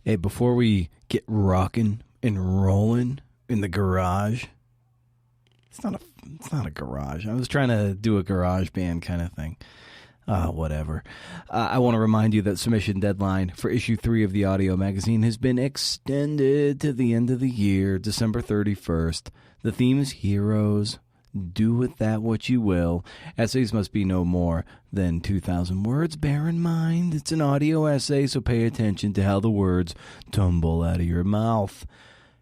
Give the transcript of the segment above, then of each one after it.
Hey, before we get rocking and rolling in the garage, it's not a garage. I was trying to do a garage band kind of thing. Whatever. I want to remind you that submission deadline for issue 3 of the audio magazine has been extended to the end of the year, December 31st. The theme is heroes. Do with that what you will. Essays must be no more than 2,000 words. Bear in mind, it's an audio essay, so pay attention to how the words tumble out of your mouth.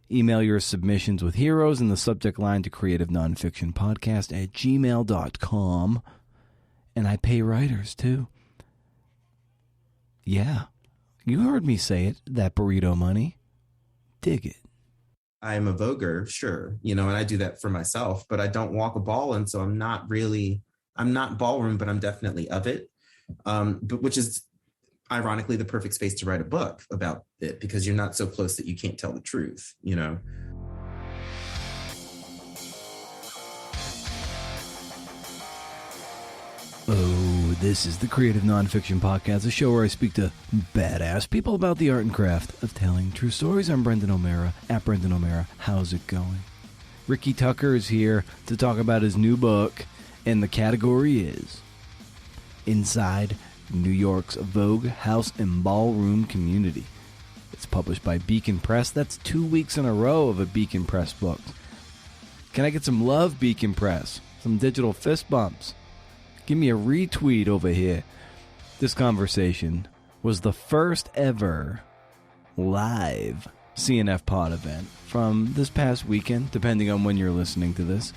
Email your submissions with heroes in the subject line to creativenonfictionpodcast@gmail.com. And I pay writers, too. Yeah. You heard me say it, that burrito money. Dig it. I'm a voguer, sure, and I do that for myself, but I don't walk a ball. And so I'm not ballroom, but I'm definitely of it. But which is ironically the perfect space to write a book about it, because you're not so close that you can't tell the truth, Oh, this is the Creative Nonfiction Podcast, a show where I speak to badass people about the art and craft of telling true stories. I'm Brendan O'Mara, at Brendan O'Mara. How's it going? Ricky Tucker is here to talk about his new book, and the category is Inside New York's Vogue, House, and Ballroom Community. It's published by Beacon Press. That's 2 weeks in a row of a Beacon Press book. Can I get some love, Beacon Press? Some digital fist bumps? Give me a retweet over here. This conversation was the first ever live CNF Pod event from this past weekend, depending on when you're listening to this.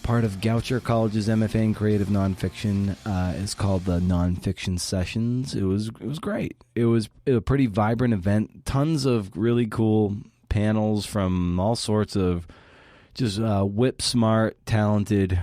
Part of Goucher College's MFA in Creative Nonfiction is called the Nonfiction Sessions. It was great. It was a pretty vibrant event. Tons of really cool panels from all sorts of just whip smart, talented,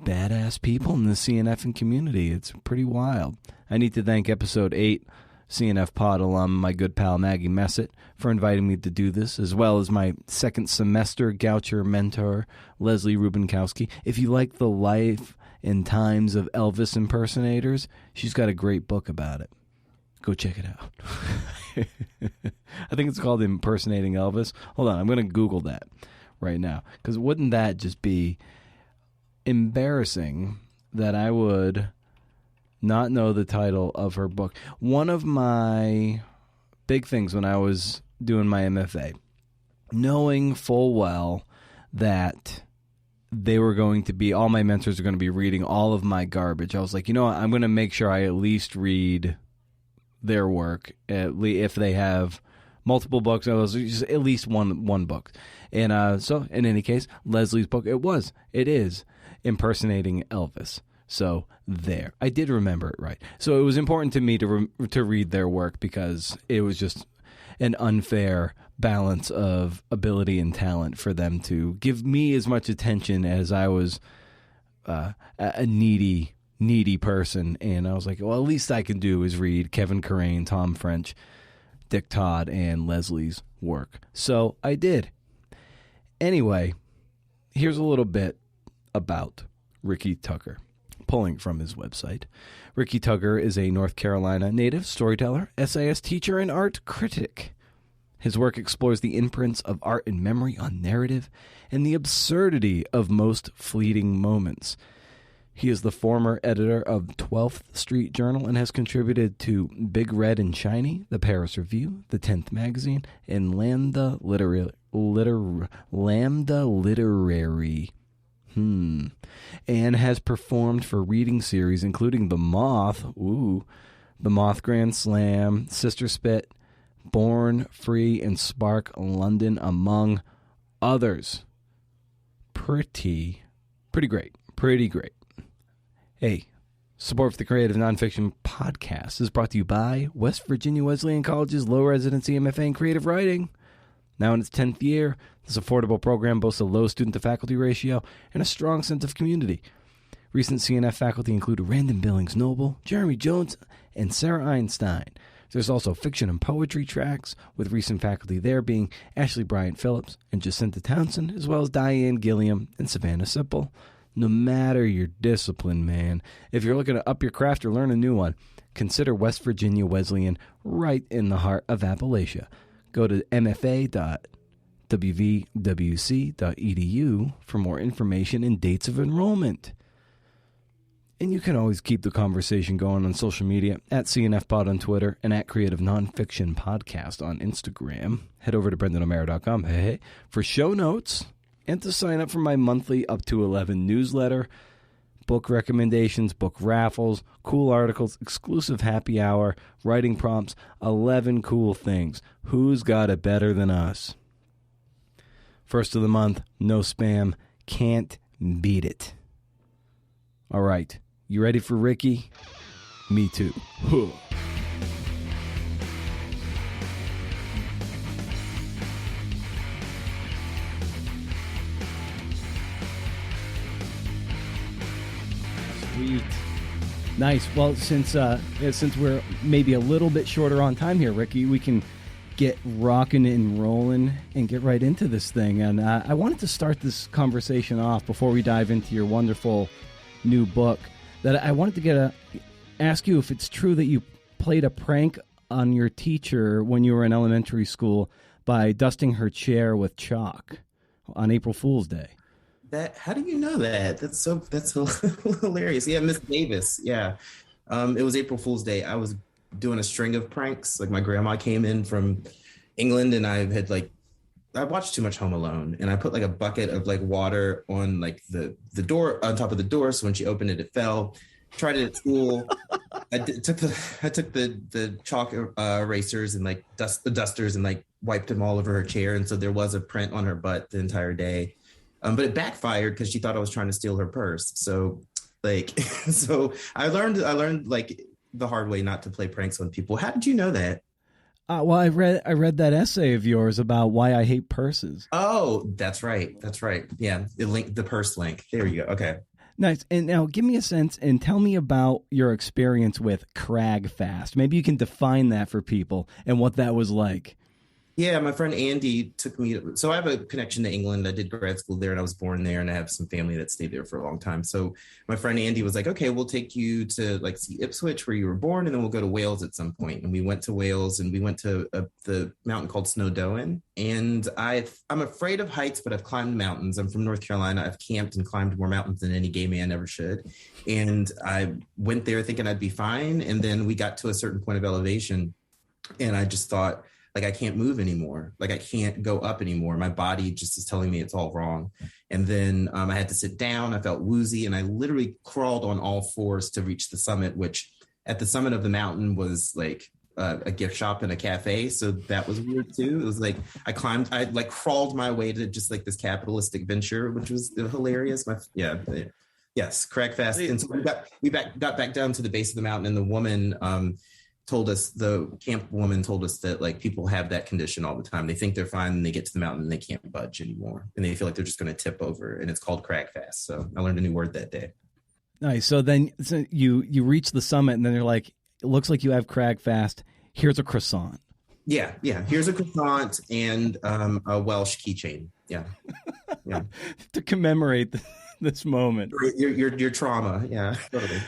badass people in the CNF and community. It's pretty wild. I need to thank episode 8 CNF Pod alum, my good pal Maggie Messett, for inviting me to do this, as well as my second semester Goucher mentor, Leslie Rubinkowski. If you like the life and times of Elvis impersonators, she's got a great book about it. Go check it out. I think it's called Impersonating Elvis. Hold on, I'm going to Google that right now, because wouldn't that just be embarrassing that I would not know the title of her book. One of my big things when I was doing my MFA, knowing full well that they were going to be, all my mentors are going to be reading all of my garbage, I was like, what, I'm going to make sure I at least read their work, if they have multiple books. I was just at least one book. And so in any case, Leslie's book, it is Impersonating Elvis. So there, I did remember it right. So it was important to me to read their work, because it was just an unfair balance of ability and talent for them to give me as much attention as I was a needy person. And I was like, well, at least I can do is read Kevin Corain, Tom French, Dick Todd, and Leslie's work. So I did. Anyway, here's a little bit about Ricky Tucker, pulling from his website. Ricky Tucker is a North Carolina native, storyteller, essayist, teacher, and art critic. His work explores the imprints of art and memory on narrative and the absurdity of most fleeting moments. He is the former editor of 12th Street Journal and has contributed to Big Red and Shiny, The Paris Review, The 10th Magazine, and Lambda Literary. And has performed for reading series including The Moth, The Moth Grand Slam, Sister Spit, Born Free, and Spark London, among others. Pretty great. Hey, support for the Creative Nonfiction Podcast is brought to you by West Virginia Wesleyan College's low residency MFA in Creative Writing. Now in its 10th year, this affordable program boasts a low student-to-faculty ratio and a strong sense of community. Recent CNF faculty include Random Billings Noble, Jeremy Jones, and Sarah Einstein. There's also fiction and poetry tracks, with recent faculty there being Ashley Bryant Phillips and Jacinta Townsend, as well as Diane Gilliam and Savannah Sipple. No matter your discipline, man, if you're looking to up your craft or learn a new one, Consider West Virginia Wesleyan right in the heart of Appalachia. Go to mfa.wvwc.edu for more information and dates of enrollment. And you can always keep the conversation going on social media at CNFPod on Twitter and at Creative Nonfiction Podcast on Instagram. Head over to BrendanO'Mara.com for show notes and to sign up for my monthly Up to 11 newsletter, book recommendations, book raffles, cool articles, exclusive happy hour, writing prompts, 11 cool things. Who's got it better than us? First of the month, no spam, can't beat it. All right. You ready for Ricky? Me too. Huh. Sweet. Nice. Well, since we're maybe a little bit shorter on time here, Ricky, we can get rocking and rolling and get right into this thing. And I wanted to start this conversation off before we dive into your wonderful new book. That I wanted to ask you if it's true that you played a prank on your teacher when you were in elementary school by dusting her chair with chalk on April Fool's Day. How do you know that? That's hilarious. Yeah, Miss Davis. Yeah. It was April Fool's Day. I was doing a string of pranks. Like my grandma came in from England and I watched too much Home Alone, and I put like a bucket of like water on like the door on top of the door. So when she opened it, it fell. Tried it at school. I took the chalk erasers and like the dusters and like wiped them all over her chair. And so there was a print on her butt the entire day. But it backfired because she thought I was trying to steal her purse. So like, so I learned like the hard way not to play pranks on people. How did you know that? Well, I read that essay of yours about why I hate purses. Oh, that's right. Yeah, the purse link. There you go. Okay. Nice. And now give me a sense and tell me about your experience with Crag Fast. Maybe you can define that for people and what that was like. Yeah, my friend Andy took me. So I have a connection to England. I did grad school there and I was born there and I have some family that stayed there for a long time. So my friend Andy was like, okay, we'll take you to like see Ipswich where you were born and then we'll go to Wales at some point. And we went to Wales and we went to the mountain called Snowdoin. And I'm afraid of heights, but I've climbed mountains. I'm from North Carolina. I've camped and climbed more mountains than any gay man ever should. And I went there thinking I'd be fine. And then we got to a certain point of elevation and I just thought, like, I can't move anymore. Like, I can't go up anymore. My body just is telling me it's all wrong. And then I had to sit down. I felt woozy. And I literally crawled on all fours to reach the summit, which at the summit of the mountain was like a gift shop and a cafe. So that was weird, too. It was like I crawled my way to just like this capitalistic venture, which was hilarious. Yes, Crag Fast. And so we got back down to the base of the mountain and the woman the camp woman told us that like people have that condition all the time. They think they're fine and they get to the mountain and they can't budge anymore. And they feel like they're just going to tip over and it's called Crag Fast. So I learned a new word that day. Nice. So then you reach the summit and then they're like, it looks like you have Crag Fast. Here's a croissant. Yeah. Here's a croissant and a Welsh keychain. Yeah. To commemorate this moment. Your trauma. Yeah, totally.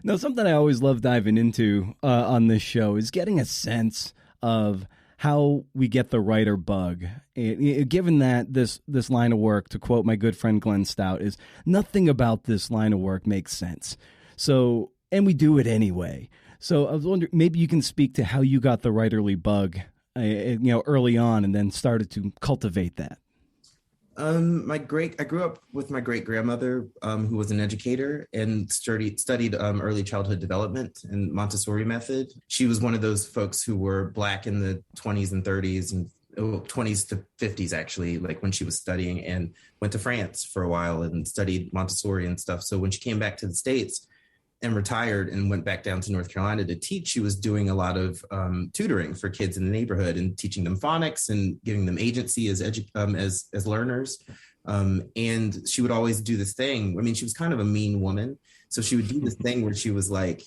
Now, something I always love diving into on this show is getting a sense of how we get the writer bug. Given that this line of work, to quote my good friend Glenn Stout, is nothing about this line of work makes sense. So, and we do it anyway. So I was wondering, maybe you can speak to how you got the writerly bug, early on, and then started to cultivate that. I grew up with my great grandmother, who was an educator and studied early childhood development and Montessori method. She was one of those folks who were Black in the 20s and 30s and 20s to 50s, actually, like when she was studying, and went to France for a while and studied Montessori and stuff. So when she came back to the States and retired and went back down to North Carolina to teach, she was doing a lot of tutoring for kids in the neighborhood and teaching them phonics and giving them agency as learners. And she would always do this thing. I mean, she was kind of a mean woman. So she would do this thing where she was like,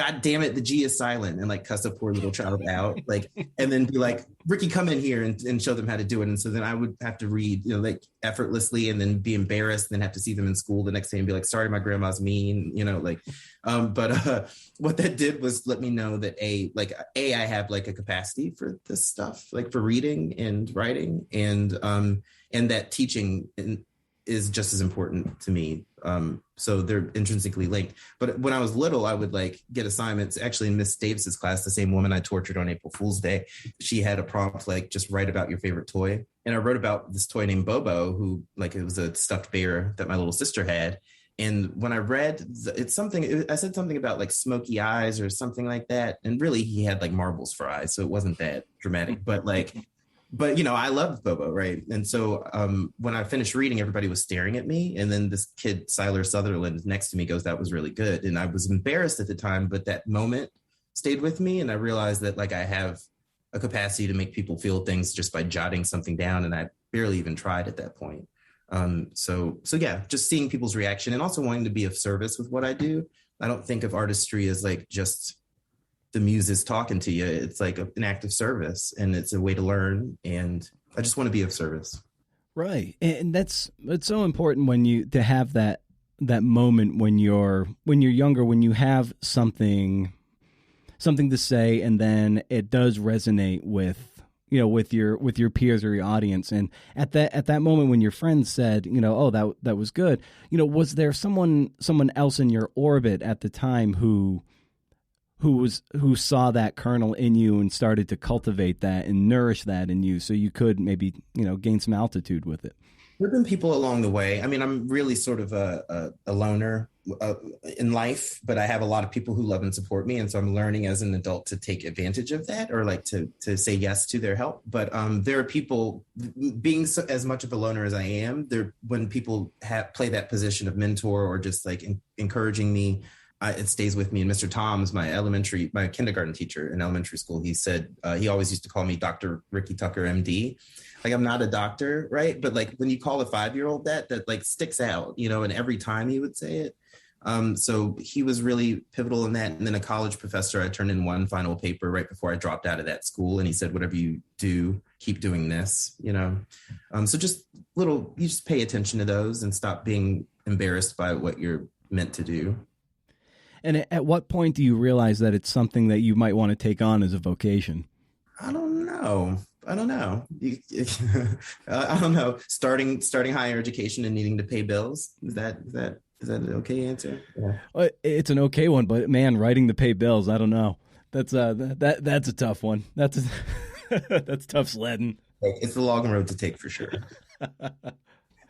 God damn it, the G is silent, and like cuss a poor little child out, like, and then be like, Ricky, come in here and show them how to do it. And so then I would have to read, like effortlessly, and then be embarrassed, and then have to see them in school the next day and be like, sorry, my grandma's mean, like, but what that did was let me know that I have like a capacity for this stuff, like for reading and writing, and that teaching is just as important to me. So they're intrinsically linked. But when I was little, I would like get assignments. Actually, in Miss Davis's class, the same woman I tortured on April Fool's Day, she had a prompt like, just write about your favorite toy. And I wrote about this toy named Bobo, who like, it was a stuffed bear that my little sister had. And when I read, I said something about like smoky eyes or something like that. And really, he had like marbles for eyes, so it wasn't that dramatic. But I loved Bobo, right? And so when I finished reading, everybody was staring at me. And then this kid, Siler Sutherland, next to me goes, that was really good. And I was embarrassed at the time, but that moment stayed with me. And I realized that like I have a capacity to make people feel things just by jotting something down. And I barely even tried at that point. So yeah, just seeing people's reaction and also wanting to be of service with what I do. I don't think of artistry as like just the muse is talking to you. It's like an act of service, and it's a way to learn. And I just want to be of service. Right. And it's so important to have that moment when you're younger, when you have something to say, and then it does resonate with your peers or your audience. And at that moment when your friends said, oh, that was good, was there someone else in your orbit at the time who saw that kernel in you and started to cultivate that and nourish that in you, so you could maybe, gain some altitude with it? There have been people along the way. I mean, I'm really sort of a loner in life, but I have a lot of people who love and support me. And so I'm learning as an adult to take advantage of that, or like to say yes to their help. But there are people, being as much of a loner as I am, when people play that position of mentor or just like encouraging me, it stays with me. And Mr. Tom's my kindergarten teacher in elementary school. He said, he always used to call me Dr. Ricky Tucker, MD. Like, I'm not a doctor, right? But like when you call a 5-year-old that like sticks out, and every time he would say it. So he was really pivotal in that. And then a college professor, I turned in one final paper right before I dropped out of that school. And he said, whatever you do, keep doing this, So you just pay attention to those and stop being embarrassed by what you're meant to do. And at what point do you realize that it's something that you might want to take on as a vocation? I don't know. I don't know. Starting higher education and needing to pay bills. Is that an okay answer? Yeah. Well, it's an okay one, but man, writing to pay bills, I don't know. That's a tough one. That's tough sledding. It's a long road to take for sure.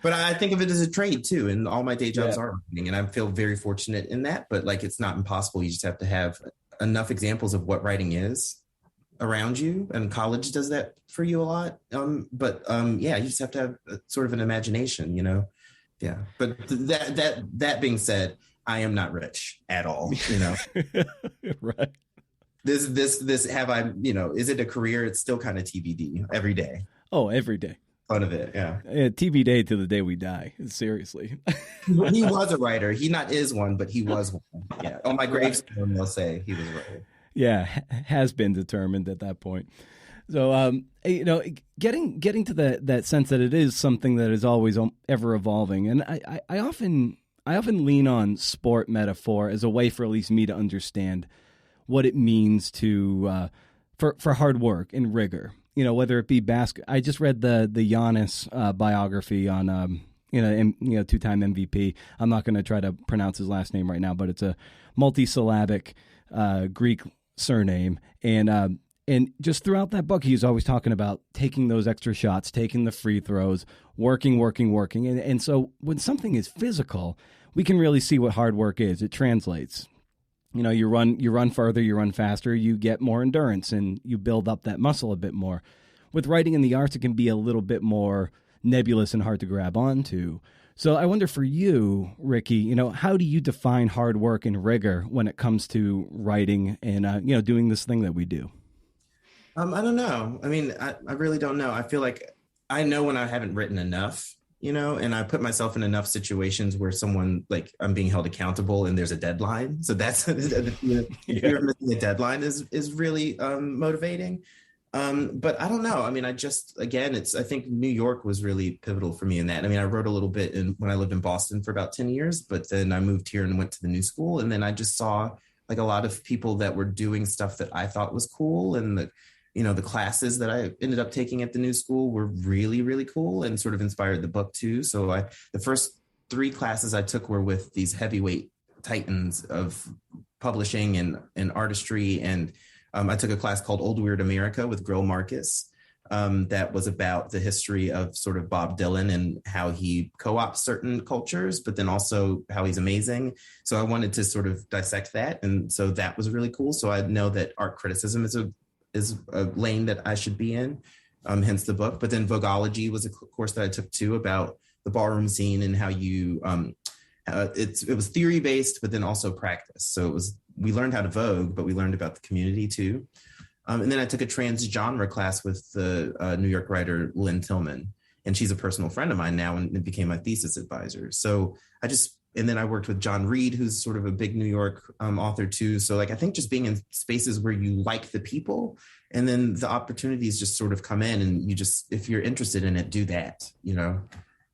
But I think of it as a trade too, and all my day jobs are writing, and I feel very fortunate in that. But like, it's not impossible. You just have to have enough examples of what writing is around you, and college does that for you a lot. You just have to have sort of an imagination, Yeah. But that being said, I am not rich at all, Right. This have I, is it a career? It's still kind of TBD every day. Oh, every day. Fun of it, yeah. TV day till the day we die. Seriously. He was a writer. He not is one, but he was one. Yeah. On my gravestone, they'll say he was a writer. Yeah, has been determined at that point. So, getting to that sense that it is something that is always ever evolving, and I often lean on sport metaphor as a way for at least me to understand what it means to for hard work and rigor. Whether it be I just read the Giannis biography on two-time MVP. I'm not going to try to pronounce his last name right now, but it's a multisyllabic Greek surname, and just throughout that book, he's always talking about taking those extra shots, taking the free throws, working, and so when something is physical, we can really see what hard work is. It translates. You run further, you run faster, you get more endurance, and you build up that muscle a bit more. With writing in the arts, it can be a little bit more nebulous and hard to grab onto. So I wonder for you, Ricky, how do you define hard work and rigor when it comes to writing and, doing this thing that we do? I don't know. I mean, I really don't know. I feel like I know when I haven't written enough, and I put myself in enough situations where someone like I'm being held accountable and there's a deadline. So that's fear of missing a deadline is really motivating. But I don't know. I mean, I think New York was really pivotal for me in that. I mean, I wrote a little bit when I lived in Boston for about 10 years, but then I moved here and went to the new school. And then I just saw like a lot of people that were doing stuff that I thought was cool. And the classes that I ended up taking at the new school were really, really cool and sort of inspired the book too. So the first 3 classes I took were with these heavyweight titans of publishing and artistry. And I took a class called Old Weird America with Grill Marcus that was about the history of sort of Bob Dylan and how he co-opts certain cultures, but then also how he's amazing. So I wanted to sort of dissect that. And so that was really cool. So I know that art criticism is a lane that I should be in, hence the book. But then Vogueology was a course that I took too about the ballroom scene and how you, it was theory based, but then also practice. So we learned how to Vogue, but we learned about the community too. And then I took a trans-genre class with the New York writer Lynn Tillman, and she's a personal friend of mine now and it became my thesis advisor. So and then I worked with John Reed, who's sort of a big New York author too. So like, I think just being in spaces where you like the people and then the opportunities just sort of come in and if you're interested in it, do that,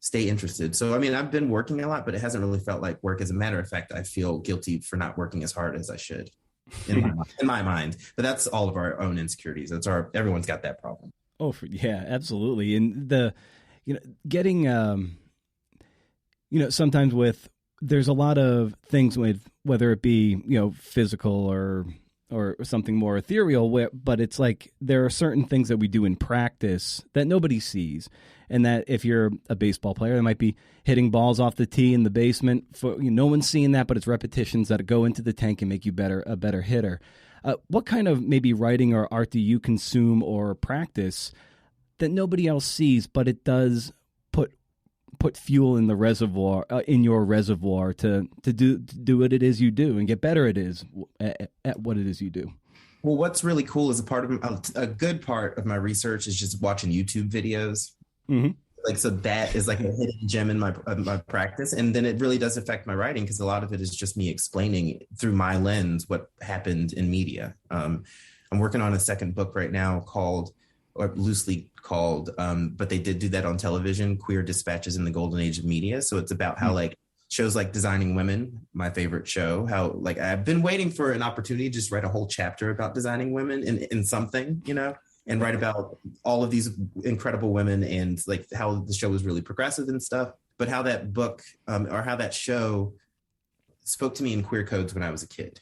stay interested. So, I mean, I've been working a lot, but it hasn't really felt like work. As a matter of fact, I feel guilty for not working as hard as I should in my mind, but that's all of our own insecurities. Everyone's got that problem. Oh, yeah, absolutely. And getting, sometimes there's a lot of things with whether it be, physical or something more ethereal, but it's like there are certain things that we do in practice that nobody sees. And that if you're a baseball player, that might be hitting balls off the tee in the basement. No one's seeing that, but it's repetitions that go into the tank and make you a better hitter. What kind of maybe writing or art do you consume or practice that nobody else sees, but it does put fuel in the reservoir, in your reservoir to do what it is you do and get better at what it is you do? Well, what's really cool is a good part of my research is just watching YouTube videos. Mm-hmm. Like, so that is like a hidden gem in my practice. And then it really does affect my writing because a lot of it is just me explaining through my lens what happened in media. I'm working on a second book right now loosely called, but they did do that on television, Queer Dispatches in the Golden Age of Media. So it's about how like shows like Designing Women, my favorite show, how like I've been waiting for an opportunity to just write a whole chapter about designing women in something, and write about all of these incredible women and like how the show was really progressive and stuff, but how that book or how that show spoke to me in queer codes when I was a kid,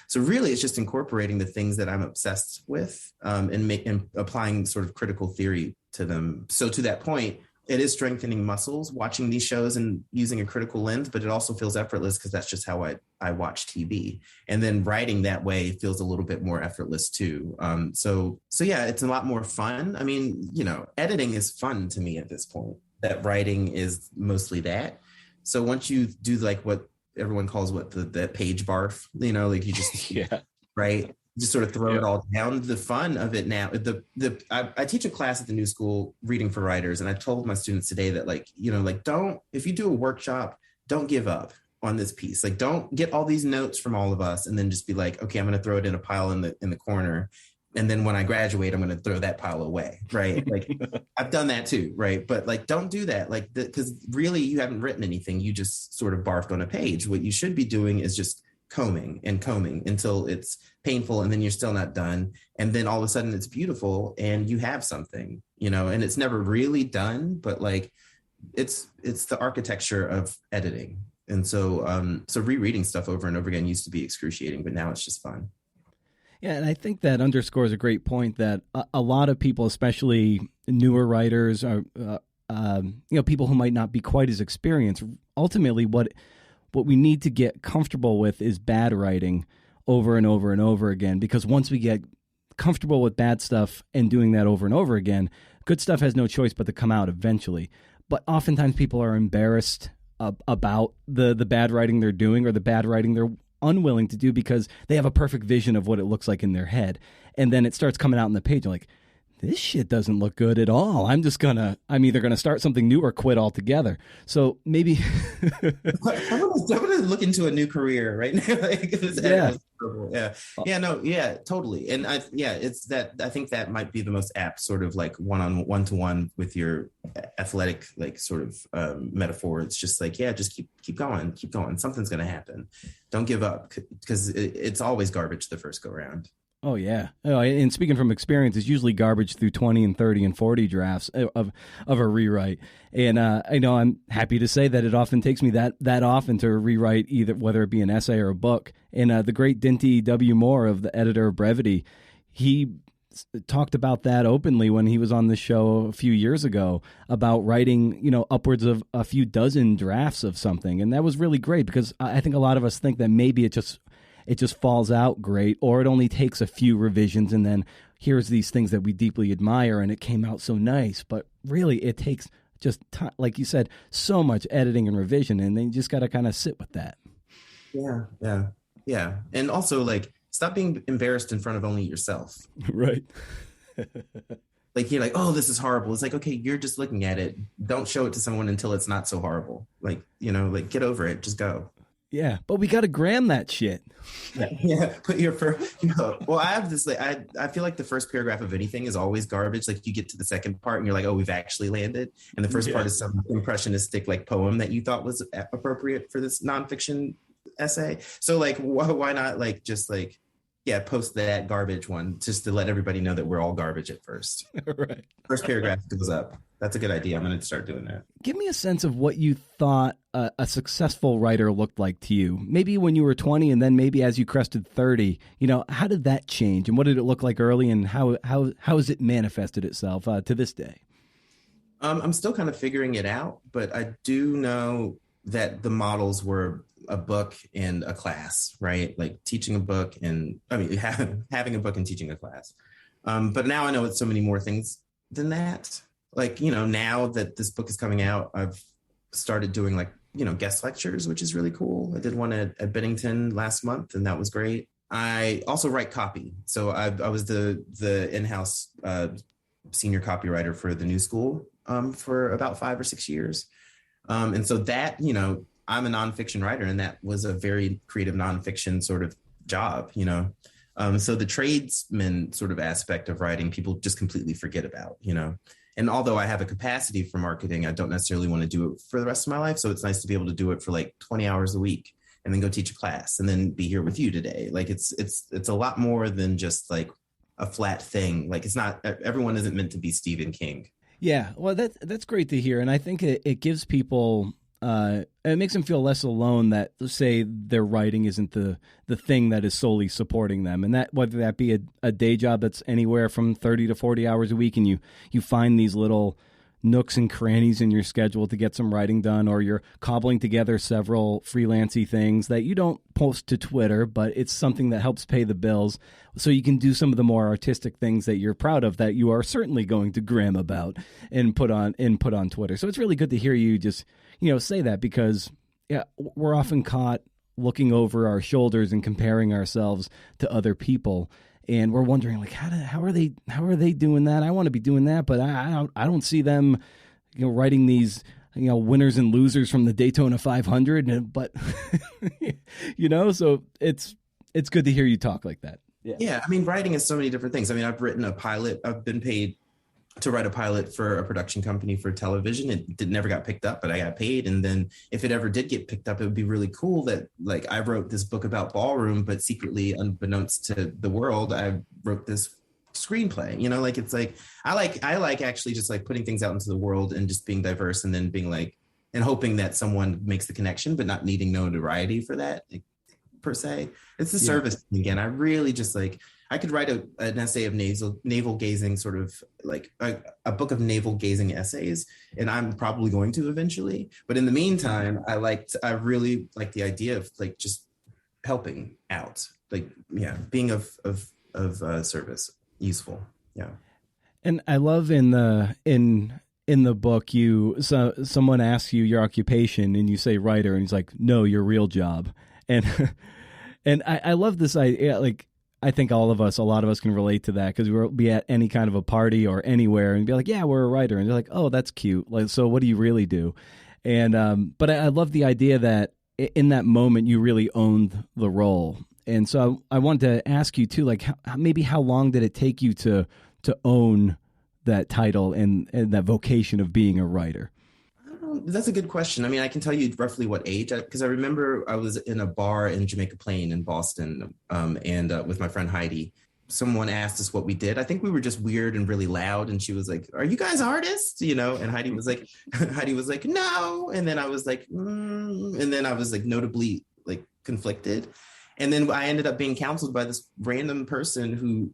So really it's just incorporating the things that I'm obsessed with and applying sort of critical theory to them. So to that point, it is strengthening muscles watching these shows and using a critical lens, but it also feels effortless because that's just how I watch TV. And then writing that way feels a little bit more effortless too. So yeah, it's a lot more fun. I mean, editing is fun to me at this point. That writing is mostly that. So once you do like what everyone calls the page barf, like you just, right. Just sort of throw it all down. The fun of it now, I teach a class at the new school, reading for writers. And I told my students today that if you do a workshop, don't give up on this piece. Like, don't get all these notes from all of us and then just be like, okay, I'm going to throw it in a pile in the corner. And then when I graduate, I'm going to throw that pile away. Right. Like I've done that too. Right. But like, don't do that. Like, because really you haven't written anything. You just sort of barfed on a page. What you should be doing is just combing until it's painful, and then you're still not done, and then all of a sudden it's beautiful and you have something, and it's never really done, but like it's the architecture of editing. And so rereading stuff over and over again used to be excruciating, but now it's just fun. Yeah, and I think that underscores a great point that a lot of people, especially newer writers, or people who might not be quite as experienced, ultimately what we need to get comfortable with is bad writing over and over and over again, because once we get comfortable with bad stuff and doing that over and over again, good stuff has no choice but to come out eventually. But oftentimes people are embarrassed about the bad writing they're doing or the bad writing they're unwilling to do because they have a perfect vision of what it looks like in their head. And then it starts coming out on the page and like, this shit doesn't look good at all. I'm either going to start something new or quit altogether. So maybe I'm gonna look into a new career right now. Yeah, totally. And it's that, I think that might be the most apt sort of like one-to-one with your athletic, like sort of metaphor. It's just like, just keep going. Something's going to happen. Don't give up, because it's always garbage the first go round. Oh, yeah. Oh, and speaking from experience, it's usually garbage through 20 and 30 and 40 drafts of a rewrite. And I know I'm happy to say that it often takes me that often to rewrite, either whether it be an essay or a book. And the great Dinty W. Moore, of the editor of Brevity, he talked about that openly when he was on the show a few years ago, about writing, upwards of a few dozen drafts of something. And that was really great, because I think a lot of us think that maybe it just falls out great, or it only takes a few revisions, and then here's these things that we deeply admire and it came out so nice. But really, it takes just like you said, so much editing and revision, and then you just got to kind of sit with that. Yeah. And also, like, stop being embarrassed in front of only yourself. Right. Like, you're like, oh, this is horrible. It's like, okay, you're just looking at it. Don't show it to someone until it's not so horrible. Like, like, get over it. Just go. Yeah, but we got to gram that shit. Yeah. Put your first. Well, I have this. Like, I feel like the first paragraph of anything is always garbage. Like, you get to the second part and you're like, oh, we've actually landed. And the first part is some impressionistic like poem that you thought was appropriate for this nonfiction essay. So like, why not like just like, post that garbage one just to let everybody know that we're all garbage at first. Right. First paragraph goes up. That's a good idea. I'm going to start doing that. Give me a sense of what you thought a successful writer looked like to you. Maybe when you were 20, and then maybe as you crested 30. How did that change, and what did it look like early, and how has it manifested itself to this day? I'm still kind of figuring it out, but I do know that the models were a book and a class, right? Like teaching a book and having a book and teaching a class. But now I know it's so many more things than that. Like, now that this book is coming out, I've started doing like, guest lectures, which is really cool. I did one at Bennington last month, and that was great. I also write copy. So I was the in-house senior copywriter for the New School for about 5 or 6 years. And so that, I'm a nonfiction writer, and that was a very creative nonfiction sort of job, so the tradesman sort of aspect of writing, people just completely forget about, and although I have a capacity for marketing, I don't necessarily want to do it for the rest of my life. So it's nice to be able to do it for like 20 hours a week and then go teach a class and then be here with you today. Like it's a lot more than just like a flat thing. Like, it's not, everyone isn't meant to be Stephen King. Yeah, well, that's great to hear. And I think it gives people, it makes them feel less alone that, say, their writing isn't the thing that is solely supporting them. And that, whether that be a day job that's anywhere from 30 to 40 hours a week, and you find these little nooks and crannies in your schedule to get some writing done, or you're cobbling together several freelancy things that you don't post to Twitter, but it's something that helps pay the bills, so you can do some of the more artistic things that you're proud of, that you are certainly going to gram about and put on Twitter. So it's really good to hear you just say that, because we're often caught looking over our shoulders and comparing ourselves to other people. And we're wondering, like, how are they doing that? I want to be doing that, but I don't see them, writing these, winners and losers from the Daytona 500. But so it's good to hear you talk like that. Yeah. I mean, writing is so many different things. I mean, I've written a pilot. I've been paid to write a pilot for a production company for television. It never got picked up, but I got paid. And then if it ever did get picked up, it would be really cool that, like, I wrote this book about ballroom, but secretly, unbeknownst to the world, I wrote this screenplay. Like, it's like, I like actually just like putting things out into the world and just being diverse, and then being like, and hoping that someone makes the connection, but not needing notoriety for that, like, per se. It's the service thing again. I really just like, I could write an essay of navel gazing, sort of like a book of navel gazing essays, and I'm probably going to eventually. But in the meantime, I really like the idea of like just helping out, like, being of service, useful. Yeah. And I love in the book, someone asks you your occupation, and you say writer, and he's like, no, your real job. And and I love this idea, like, I think a lot of us can relate to that because we'll be at any kind of a party or anywhere and be like, yeah, we're a writer. And they're like, oh, that's cute. Like, so what do you really do? And, but I love the idea that in that moment, you really owned the role. And so I wanted to ask you too, like maybe how long did it take you to own that title and that vocation of being a writer? That's a good question. I mean, I can tell you roughly what age, because I remember I was in a bar in Jamaica Plain in Boston, and with my friend Heidi. Someone asked us what we did. I think we were just weird and really loud, and she was like, "Are you guys artists?" You know, and Heidi was like, "No," and then I was like, and then I was like notably like conflicted. And then I ended up being counseled by this random person who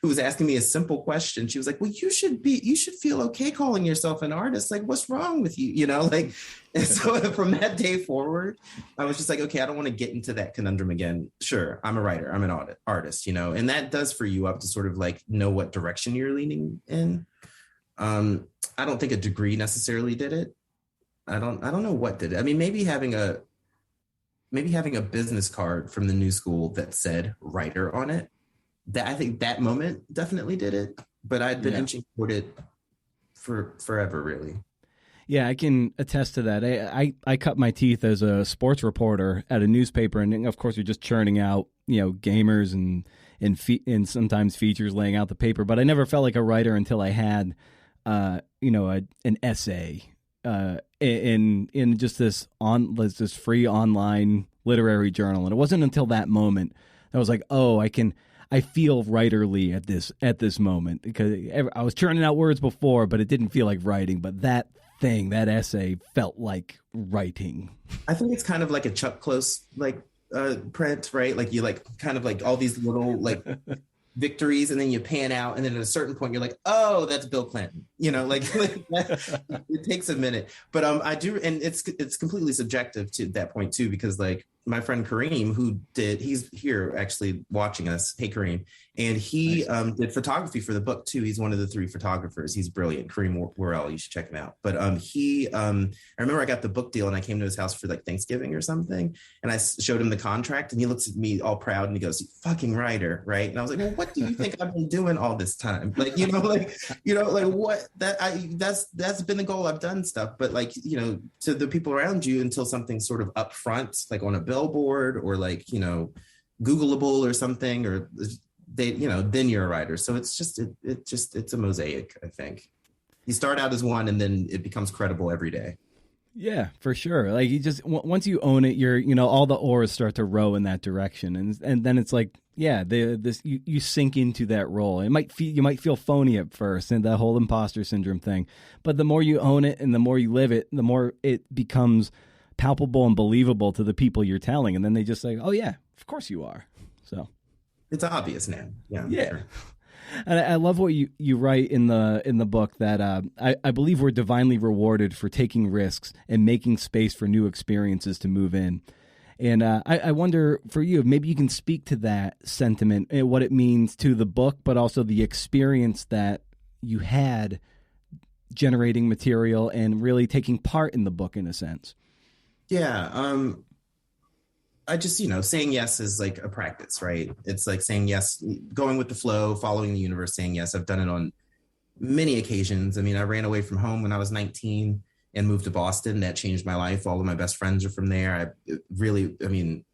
was asking me a simple question. She was like, well, you should feel okay calling yourself an artist. Like, what's wrong with you? You know, like, and so from that day forward, I was just like, okay, I don't want to get into that conundrum again. Sure, I'm a writer. I'm an artist, you know, and that does free you up to sort of like know what direction you're leaning in. I don't think a degree necessarily did it. I don't know what did it. I mean, maybe having a business card from the new school that said writer on it, that I think that moment definitely did it, but I'd been inching toward it for forever, really. Yeah, I can attest to that. I cut my teeth as a sports reporter at a newspaper, and of course, you're just churning out, you know, gamers and sometimes features, laying out the paper. But I never felt like a writer until I had, you know, an essay in just this free online literary journal. And it wasn't until that moment that I was like, oh, I feel writerly at this moment, because I was churning out words before, but it didn't feel like writing. But that essay felt like writing. I think it's kind of like a Chuck Close like print, right? Like you like kind of like all these little like victories, and then you pan out, and then at a certain point you're like, oh, that's Bill Clinton, you know, like it takes a minute. But I do, and it's completely subjective to that point too, because like my friend Kareem, he's here actually watching us. Hey Kareem. And he did photography for the book too. He's one of the 3 photographers. He's brilliant. Kareem Worrell, you should check him out. But I remember I got the book deal and I came to his house for like Thanksgiving or something. And I showed him the contract and he looks at me all proud and he goes, fucking writer, right? And I was like, well, what do you think I've been doing all this time? Like, what that's been the goal. I've done stuff, but like, you know, to the people around you until something's sort of upfront, like on a billboard or like, you know, Googleable or something, or they, you know, then you're a writer. So it's a mosaic. I think you start out as one and then it becomes credible every day. Yeah, for sure. Like you just, once you own it, you know, all the oars start to row in that direction. And then it's like, yeah, you sink into that role. You might feel phony at first, and that whole imposter syndrome thing, but the more you own it and the more you live it, the more it becomes palpable and believable to the people you're telling. And then they just say, oh yeah, of course you are. So it's obvious now. Yeah. Sure. And I love what you write in the book that I believe we're divinely rewarded for taking risks and making space for new experiences to move in. And I wonder for you, maybe you can speak to that sentiment and what it means to the book, but also the experience that you had generating material and really taking part in the book in a sense. Yeah. I just, you know, saying yes is like a practice, right? It's like saying yes, going with the flow, following the universe, saying yes. I've done it on many occasions. I mean, I ran away from home when I was 19 and moved to Boston. That changed my life. All of my best friends are from there. I mean,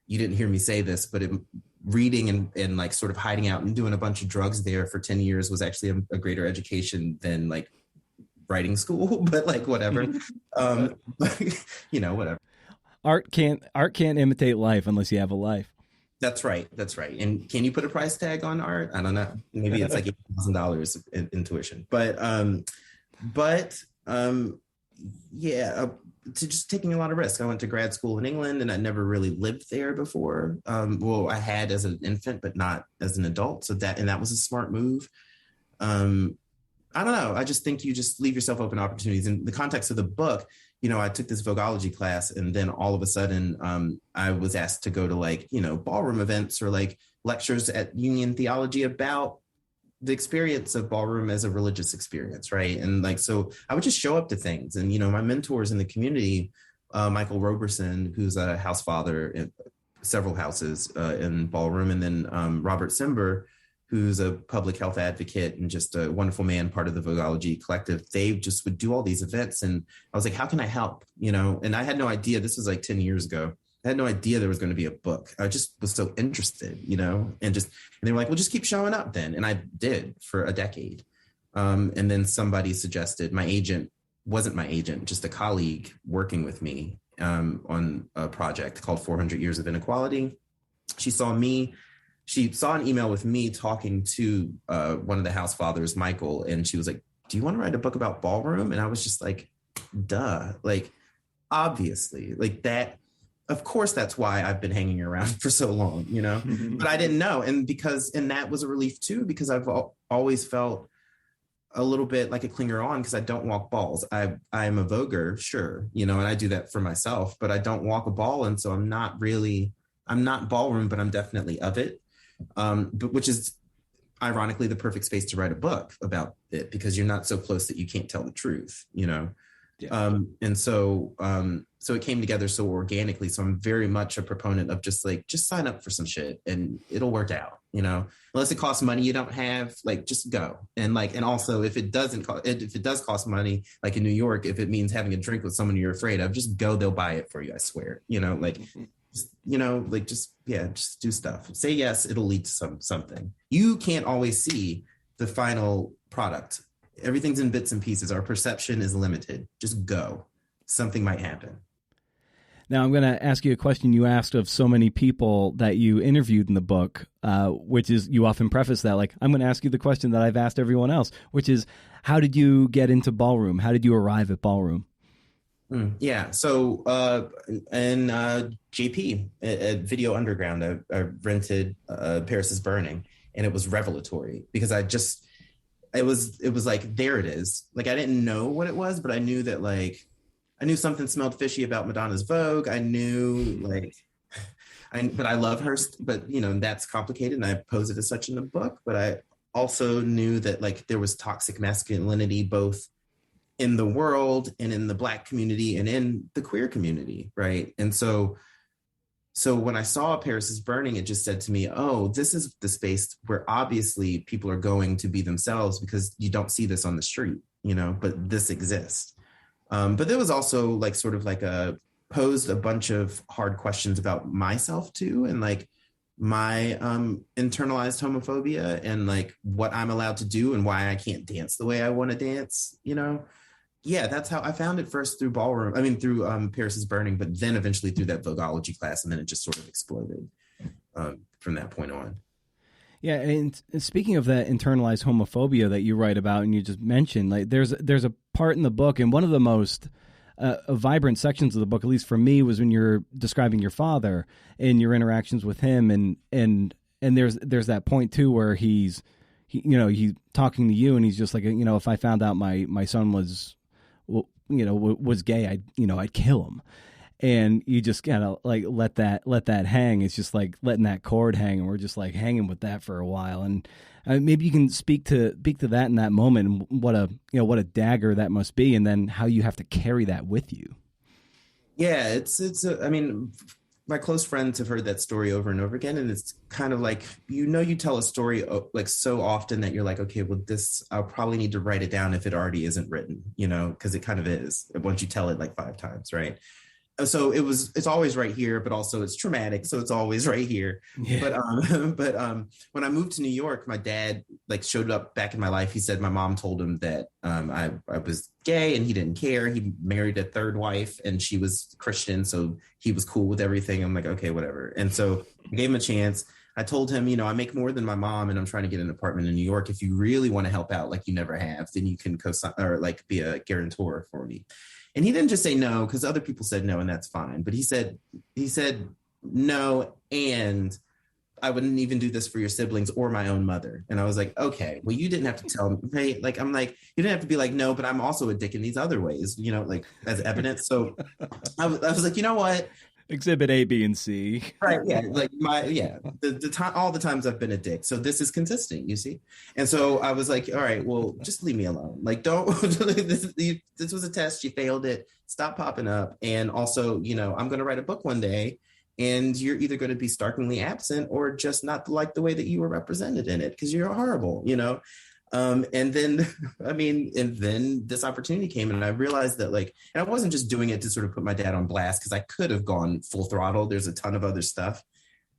you didn't hear me say this, but reading and like sort of hiding out and doing a bunch of drugs there for 10 years was actually a greater education than like writing school, but like whatever. You know, whatever. Art can't imitate life unless you have a life. That's right. And can you put a price tag on art? I don't know. Maybe it's like $8,000 in tuition. To just taking a lot of risks. I went to grad school in England and I never really lived there before. Well, I had as an infant, but not as an adult. So that was a smart move. I don't know. I just think you just leave yourself open opportunities. In the context of the book, you know, I took this Vogueology class and then all of a sudden I was asked to go to like, you know, ballroom events or like lectures at Union Theology about the experience of ballroom as a religious experience, right? And like, so I would just show up to things. And, you know, my mentors in the community, Michael Roberson, who's a house father several houses in Ballroom. And then Robert Simber, who's a public health advocate and just a wonderful man, part of the Vogueology collective, they just would do all these events. And I was like, how can I help? And I had no idea. This was like 10 years ago. I had no idea there was going to be a book. I just was so interested, and they were like, well, just keep showing up then. And I did for a decade. And then somebody suggested, my agent wasn't my agent, just a colleague working with me on a project called 400 Years of Inequality. She saw an email with me talking to one of the house fathers, Michael, and she was like, do you want to write a book about ballroom? And I was just like, duh, like, obviously, like that. Of course, that's why I've been hanging around for so long, but I didn't know. And that was a relief too, because I've always felt a little bit like a clinger on because I don't walk balls. I'm a voguer, sure, and I do that for myself, but I don't walk a ball. And so I'm not ballroom, but I'm definitely of it. But which is ironically the perfect space to write a book about it, because you're not so close that you can't tell the truth, Yeah. And so it came together so organically. So I'm very much a proponent of just sign up for some shit and it'll work out, unless it costs money you don't have, just go. And also if it does cost money, like in New York, if it means having a drink with someone you're afraid of, just go, they'll buy it for you. I swear, just do stuff. Say yes, it'll lead to something. You can't always see the final product. Everything's in bits and pieces. Our perception is limited. Just go. Something might happen. Now, I'm going to ask you a question you asked of so many people that you interviewed in the book, which is, you often preface that, I'm going to ask you the question that I've asked everyone else, which is, how did you get into ballroom? How did you arrive at ballroom? Yeah. So in JP at Video Underground, I rented Paris is Burning, and it was revelatory because it was like, there it is. I didn't know what it was, but I knew that I knew something smelled fishy about Madonna's Vogue. I knew but I love her, but that's complicated. And I pose it as such in the book, but I also knew that there was toxic masculinity, both in the world and in the Black community and in the queer community. Right. And so when I saw Paris is Burning, it just said to me, oh, this is the space where obviously people are going to be themselves, because you don't see this on the street, but this exists. But there was also posed a bunch of hard questions about myself too. And my internalized homophobia and what I'm allowed to do and why I can't dance the way I want to dance, Yeah, that's how I found it first, through through Paris is Burning, but then eventually through that Vogueology class. And then it just sort of exploded from that point on. Yeah, and speaking of that internalized homophobia that you write about and you just mentioned, there's a part in the book, and one of the most vibrant sections of the book, at least for me, was when you're describing your father and your interactions with him, and there's that point too where he's talking to you, and he's just like, if I found out my son was gay, I'd kill him. And you just kind of let that hang. It's just letting that cord hang, and we're just hanging with that for a while. And maybe you can speak to that in that moment, and what a dagger that must be, and then how you have to carry that with you. Yeah, my close friends have heard that story over and over again, and it's kind of you tell a story so often that you're okay, well, this, I'll probably need to write it down if it already isn't written, because it kind of is once you tell it 5 times, right? So it's always right here, but also it's traumatic, so it's always right here. Yeah. But when I moved to New York, my dad showed up back in my life. He said my mom told him that I was gay, and he didn't care. He married a third wife, and she was Christian, so he was cool with everything. I'm like, okay, whatever. And so I gave him a chance. I told him, I make more than my mom, and I'm trying to get an apartment in New York. If you really want to help out like you never have, then you can co-sign or be a guarantor for me. And he didn't just say no, because other people said no, and that's fine. But he said no, and I wouldn't even do this for your siblings or my own mother. And I was like, okay, well, you didn't have to tell me, right? I'm you didn't have to be no, but I'm also a dick in these other ways, as evidence. So I was like, you know what? Exhibit A, B, and C. Right. Yeah. The time, all the times I've been a dick. So this is consistent, you see? And so I was like, all right, well, just leave me alone. Don't, this was a test. You failed it. Stop popping up. And also, I'm going to write a book one day, and you're either going to be starkly absent or just not like the way that you were represented in it because you're horrible, you know. And then, and then this opportunity came, and I realized that, like, and I wasn't just doing it to sort of put my dad on blast, because I could have gone full throttle. There's a ton of other stuff.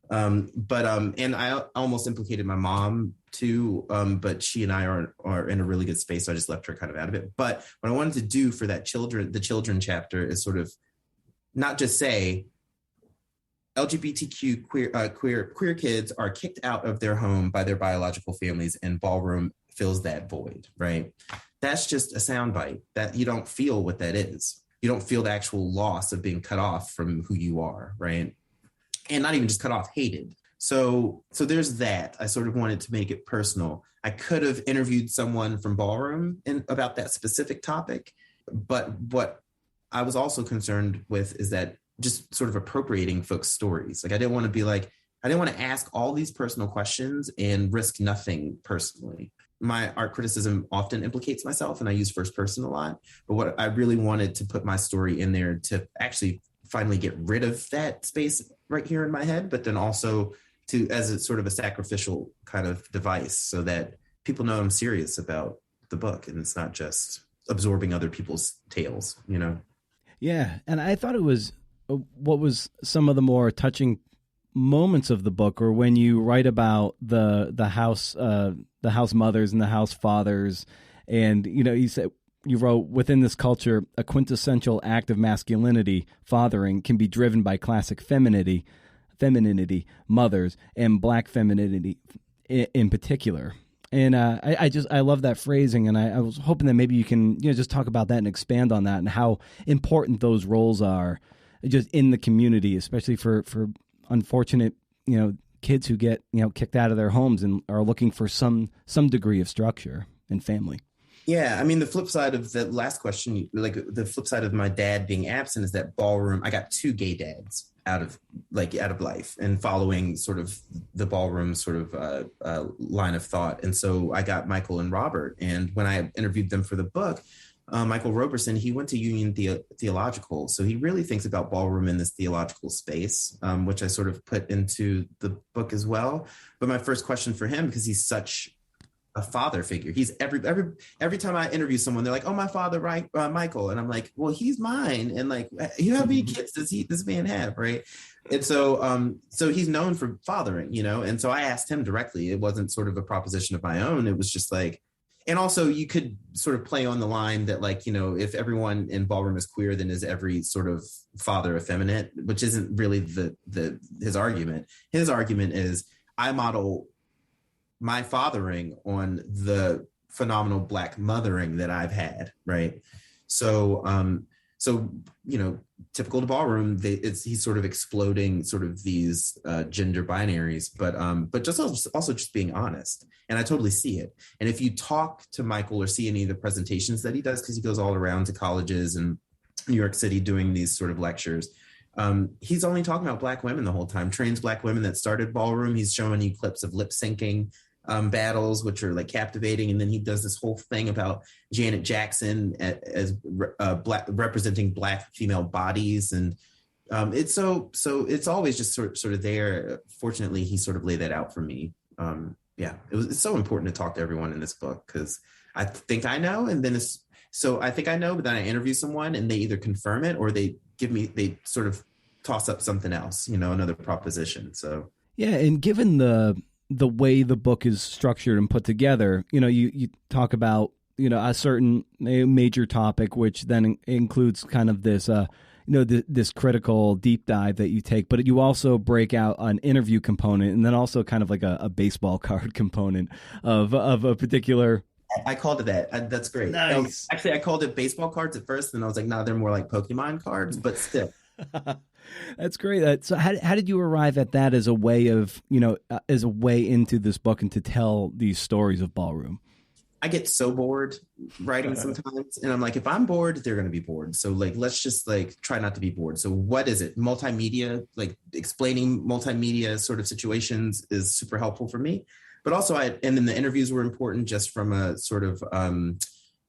And I almost implicated my mom too, but she and I are in a really good space, so I just left her kind of out of it. But what I wanted to do for the children chapter is sort of not just say LGBTQ queer kids are kicked out of their home by their biological families, and Ballroom fills that void, right? That's just a soundbite. That you don't feel what that is. You don't feel the actual loss of being cut off from who you are, right? And not even just cut off, hated. So there's that. I sort of wanted to make it personal. I could have interviewed someone from Ballroom about that specific topic, but what I was also concerned with is that just sort of appropriating folks' stories. Like, I didn't want to ask all these personal questions and risk nothing personally. My art criticism often implicates myself, and I use first person a lot. But what I really wanted to put my story in there to actually finally get rid of that space right here in my head, but then also to as a sort of a sacrificial kind of device, so that people know I'm serious about the book and it's not just absorbing other people's tales, you know? Yeah. And I thought it was what was some of the more touching moments of the book, or when you write about the house mothers and the house fathers. And, you know, you wrote, within this culture, a quintessential act of masculinity, fathering, can be driven by classic femininity, mothers, and Black femininity in particular. And I love that phrasing, and I was hoping that maybe you can, you know, just talk about that and expand on that and how important those roles are just in the community, especially for unfortunate, you know, kids who get, you know, kicked out of their homes and are looking for some degree of structure and family. Yeah, I mean, the flip side of the last question, like the flip side of my dad being absent, is that Ballroom, I got two gay dads out of life, and following sort of the Ballroom sort of line of thought. And so I got Michael and Robert. And when I interviewed them for the book, Michael Roberson, he went to Union Theological. So he really thinks about Ballroom in this theological space, which I sort of put into the book as well. But my first question for him, because he's such a father figure. He's every time I interview someone, they're like, "Oh, my father, right, Michael," and I'm like, "Well, he's mine." And like, how many kids does this man have, right? And so, so he's known for fathering, you know. And so I asked him directly. It wasn't sort of a proposition of my own. It was just like, and also you could sort of play on the line that, like, you know, if everyone in Ballroom is queer, then is every sort of father effeminate, which isn't really his argument. His argument is, I model my fathering on the phenomenal Black mothering that I've had, right? So, you know, typical to Ballroom, he's sort of exploding sort of these gender binaries, but just also just being honest. And I totally see it. And if you talk to Michael or see any of the presentations that he does, because he goes all around to colleges and New York City doing these sort of lectures, he's only talking about Black women the whole time, trans Black women that started Ballroom. He's showing you clips of lip syncing battles, which are like captivating. And then he does this whole thing about Janet Jackson as Black, representing Black female bodies. And it's so it's always just sort of there. Fortunately, he sort of laid that out for me. It's so important to talk to everyone in this book, because I think I know, and then I think I know, but then I interview someone and they either confirm it or they sort of toss up something else, you know, another proposition. So yeah, and given the way the book is structured and put together, you know, you talk about, you know, a certain major topic, which then includes kind of this, you know, this critical deep dive that you take, but you also break out an interview component, and then also kind of like a baseball card component of a particular. I called it that. That's great. Nice. Actually, I called it baseball cards at first, and I was like, no, they're more like Pokemon cards, but still. That's great. So how did you arrive at that as a way of, you know, as a way into this book and to tell these stories of Ballroom? I get so bored writing sometimes, and I'm like, if I'm bored, they're going to be bored. So like, let's just like try not to be bored. So what is it? Multimedia, like explaining multimedia sort of situations is super helpful for me. But also and then the interviews were important just from a sort of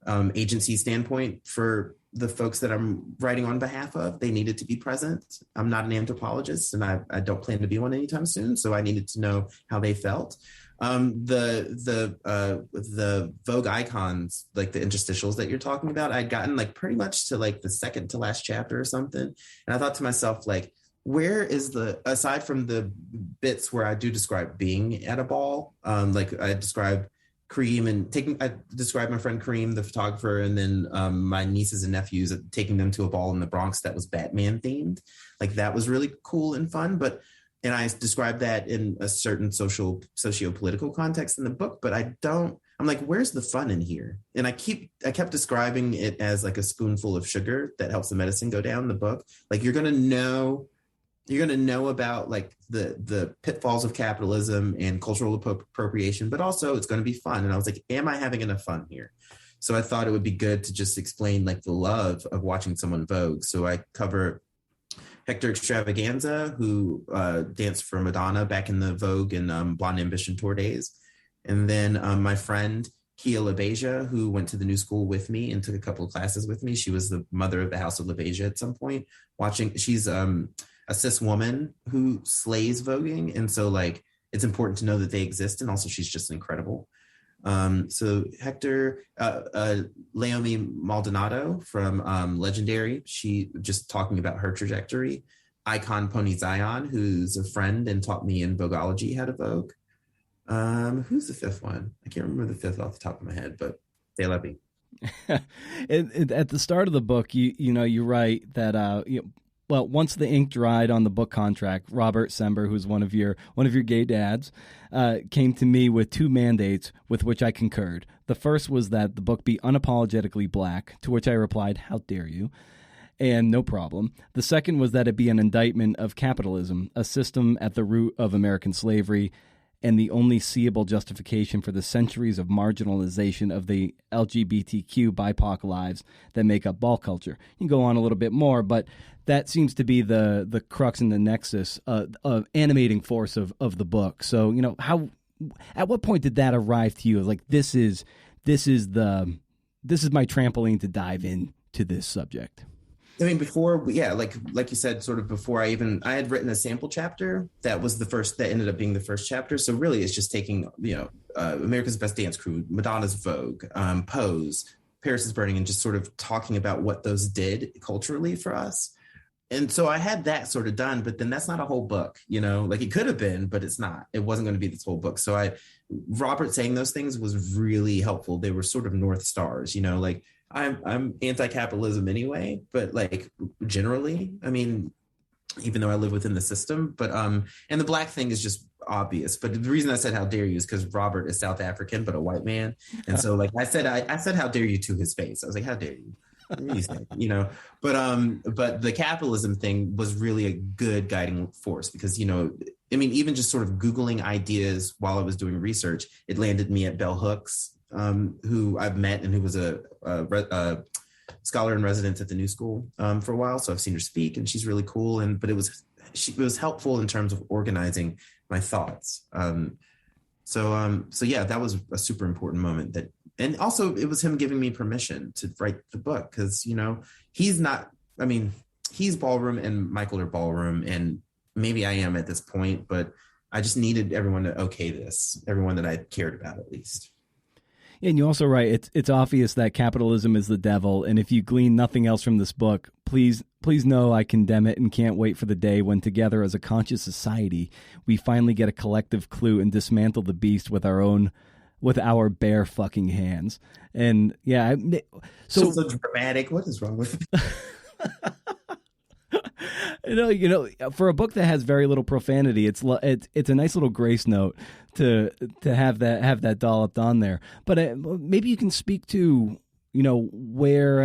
agency standpoint for the folks that I'm writing on behalf of. They needed to be present. I'm not an anthropologist, and I don't plan to be one anytime soon. So I needed to know how they felt. The Vogue icons, like the interstitials that you're talking about, I'd gotten like pretty much to like the second to last chapter or something. And I thought to myself, like, where is aside from the bits where I do describe being at a ball, like I describe Kareem I described my friend Kareem, the photographer, and then my nieces and nephews, taking them to a ball in the Bronx that was Batman themed. Like that was really cool and fun. And I described that in a certain socio-political context in the book, but I'm like, where's the fun in here? And I kept describing it as like a spoonful of sugar that helps the medicine go down in the book. Like you're going to know about like the pitfalls of capitalism and cultural appropriation, but also it's going to be fun. And I was like, am I having enough fun here? So I thought it would be good to just explain like the love of watching someone Vogue. So I cover Hector Extravaganza, who danced for Madonna back in the Vogue and Blonde Ambition tour days. And then my friend Kia LaBeija, who went to the New School with me and took a couple of classes with me. She was the mother of the House of LaBeija at some point. She's a cis woman who slays voguing. And so like, it's important to know that they exist. And also she's just incredible. So Hector, Leomi Maldonado from Legendary, she just talking about her trajectory. Icon Pony Zion, who's a friend and taught me in Vogueology how to Vogue. Who's the fifth one? I can't remember the fifth off the top of my head, but they love me. At the start of the book, you write that well, once the ink dried on the book contract, Robert Sember, who's one of your gay dads, came to me with two mandates with which I concurred. The first was that the book be unapologetically black, to which I replied, "How dare you?" And no problem. The second was that it be an indictment of capitalism, a system at the root of American slavery, and the only seeable justification for the centuries of marginalization of the LGBTQ BIPOC lives that make up ball culture. You can go on a little bit more, but that seems to be the crux and the nexus of animating force of the book. So, at what point did that arrive to you? Like, this is my trampoline to dive into this subject. I mean, like you said, sort of before I had written a sample chapter that ended up being the first chapter. So really it's just taking, America's Best Dance Crew, Madonna's Vogue, Pose, Paris is Burning, and just sort of talking about what those did culturally for us. And so I had that sort of done, but then that's not a whole book, like it could have been, but it's not. It wasn't going to be this whole book. So Robert saying those things was really helpful. They were sort of North Stars, like I'm anti-capitalism anyway, but like generally, I mean, even though I live within the system, but and the black thing is just obvious. But the reason I said how dare you is because Robert is South African, but a white man. And so like I said how dare you to his face. I was like, how dare you? But the capitalism thing was really a good guiding force because, I mean, even just sort of Googling ideas while I was doing research, it landed me at Bell Hooks, who I've met and who was a scholar in residence at the New School for a while. So I've seen her speak and she's really cool. But it was helpful in terms of organizing my thoughts. So yeah, that was a super important moment and also it was him giving me permission to write the book because, he's ballroom and Michael are ballroom and maybe I am at this point, but I just needed everyone to okay this, everyone that I cared about at least. And you also write, it's obvious that capitalism is the devil, and if you glean nothing else from this book, please know I condemn it and can't wait for the day when together as a conscious society, we finally get a collective clue and dismantle the beast with our bare fucking hands. And yeah, so dramatic. What is wrong with it? For a book that has very little profanity, it's a nice little grace note to have that dolloped on there. But maybe you can speak to where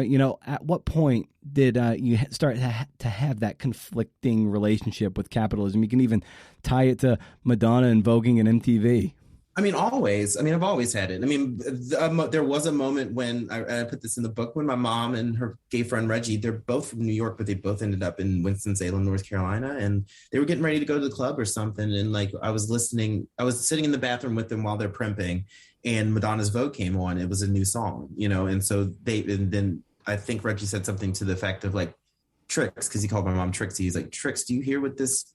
at what point did you start to have that conflicting relationship with capitalism? You can even tie it to Madonna and voguing and MTV. I mean, always. I mean, I've always had it. I mean, there was a moment when I put this in the book when my mom and her gay friend Reggie, they're both from New York, but they both ended up in Winston-Salem, North Carolina. And they were getting ready to go to the club or something. And like, I was sitting in the bathroom with them while they're primping. and Madonna's Vogue came on. It was a new song, and so and then I think Reggie said something to the effect of like, Trix, because he called my mom Trixie. He's like, Trix, do you hear what this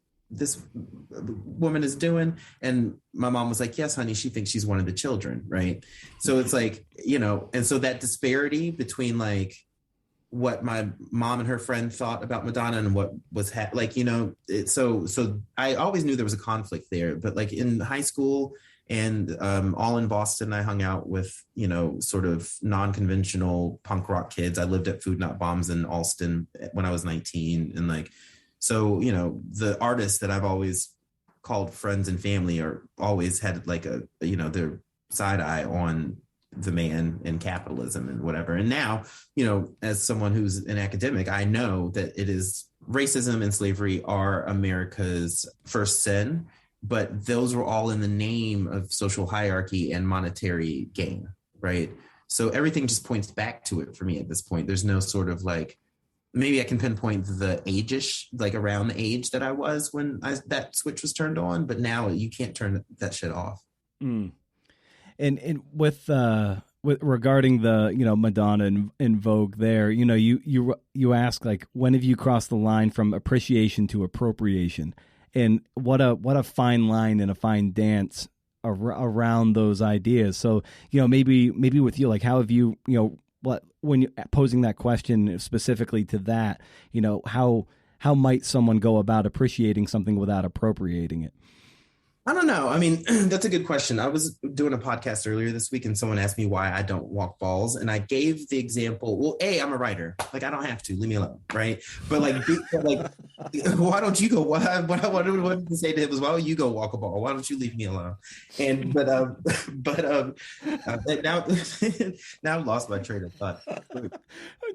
woman is doing? And my mom was like, yes, honey, she thinks she's one of the children, right? So it's like, and so that disparity between like what my mom and her friend thought about Madonna and what was so I always knew there was a conflict there. But like in high school and all in Boston, I hung out with, sort of non-conventional punk rock kids. I lived at Food Not Bombs in Alston when I was 19. And like, so, the artists that I've always called friends and family are always had like their side eye on the man and capitalism and whatever. And now, as someone who's an academic, I know that it is racism and slavery are America's first sin, but those were all in the name of social hierarchy and monetary gain, right? So everything just points back to it for me at this point. There's no sort of like, maybe I can pinpoint the age-ish, like around the age that I was when that switch was turned on, but now you can't turn that shit off. Mm. And with regarding the Madonna and Vogue there, you ask like, when have you crossed the line from appreciation to appropriation, and what a fine line and a fine dance around those ideas. So maybe with you, like, how have you when you're posing that question specifically to that, how might someone go about appreciating something without appropriating it? I don't know. I mean, that's a good question. I was doing a podcast earlier this week and someone asked me why I don't walk balls. And I gave the example, well, I'm a writer. Like, I don't have to, leave me alone. Right. But like, why don't you go? What did you say to him was, why don't you go walk a ball? Why don't you leave me alone? And, now, now I've lost my train of thought.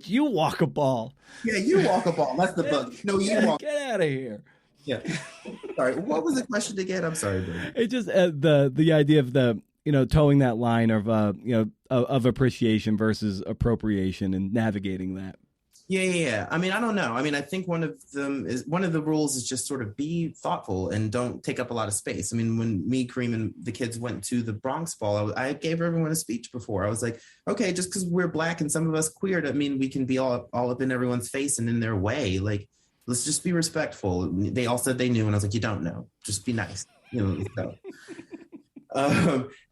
You walk a ball. Yeah. You walk a ball. That's the book. No, you walk. Get out of here. Yeah. Sorry. What was the question again? I'm sorry, buddy. It's just the idea of the towing that line of of appreciation versus appropriation and navigating that. Yeah. I mean, I don't know. I mean, I think one of the rules is just sort of be thoughtful and don't take up a lot of space. I mean, when me, Kareem, and the kids went to the Bronx Ball, I gave everyone a speech before. I was like, okay, just because we're Black and some of us queer, doesn't mean we can be all up in everyone's face and in their way. Like, let's just be respectful. They all said they knew, and I was like, you don't know. Just be nice.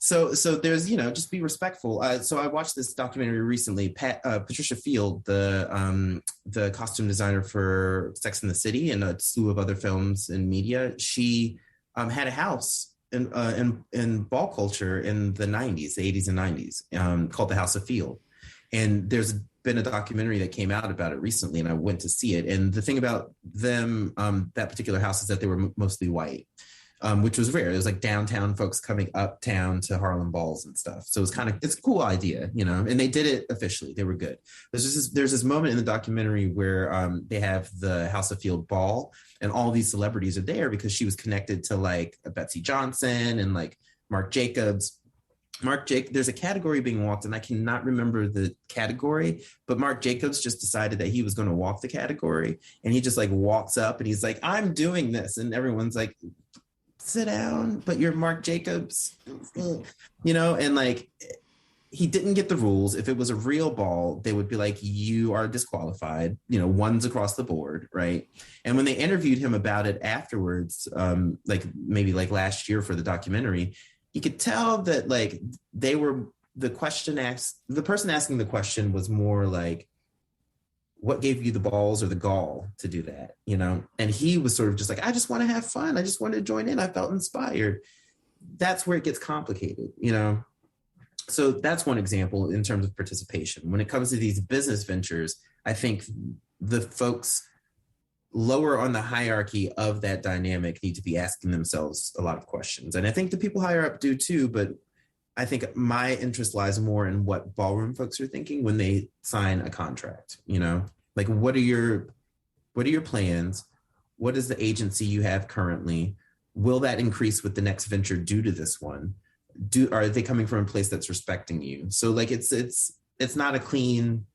So there's, just be respectful. So I watched this documentary recently. Patricia Field, the costume designer for Sex and the City and a slew of other films and media, she had a house in ball culture in the 90s, the 80s and 90s, called the House of Field. And there's been a documentary that came out about it recently, and I went to see it. And the thing about them, that particular house, is that they were mostly white, which was rare. It was like downtown folks coming uptown to Harlem balls and stuff. So it's a cool idea, and they did it officially. They were good. There's this moment in the documentary where they have the House of Field ball, and all these celebrities are there because she was connected to like Betsy Johnson and like Marc Jacobs. There's a category being walked, and I cannot remember the category, but Marc Jacobs just decided that he was going to walk the category, and he just like walks up and he's like, I'm doing this. And everyone's like, sit down, but you're Marc Jacobs, and like, he didn't get the rules. If it was a real ball, they would be like, you are disqualified, ones across the board. Right. And when they interviewed him about it afterwards, maybe last year for the documentary, you could tell that like the person asking the question was more like, what gave you the balls or the gall to do that? And he was sort of just like, I just want to have fun. I just wanted to join in. I felt inspired. That's where it gets complicated, So that's one example in terms of participation. When it comes to these business ventures, I think the folks lower on the hierarchy of that dynamic need to be asking themselves a lot of questions. And I think the people higher up do too, but I think my interest lies more in what ballroom folks are thinking when they sign a contract, like, what are your plans? What is the agency you have currently? Will that increase with the next venture due to this one? Are they coming from a place that's respecting you? So like, it's not a clean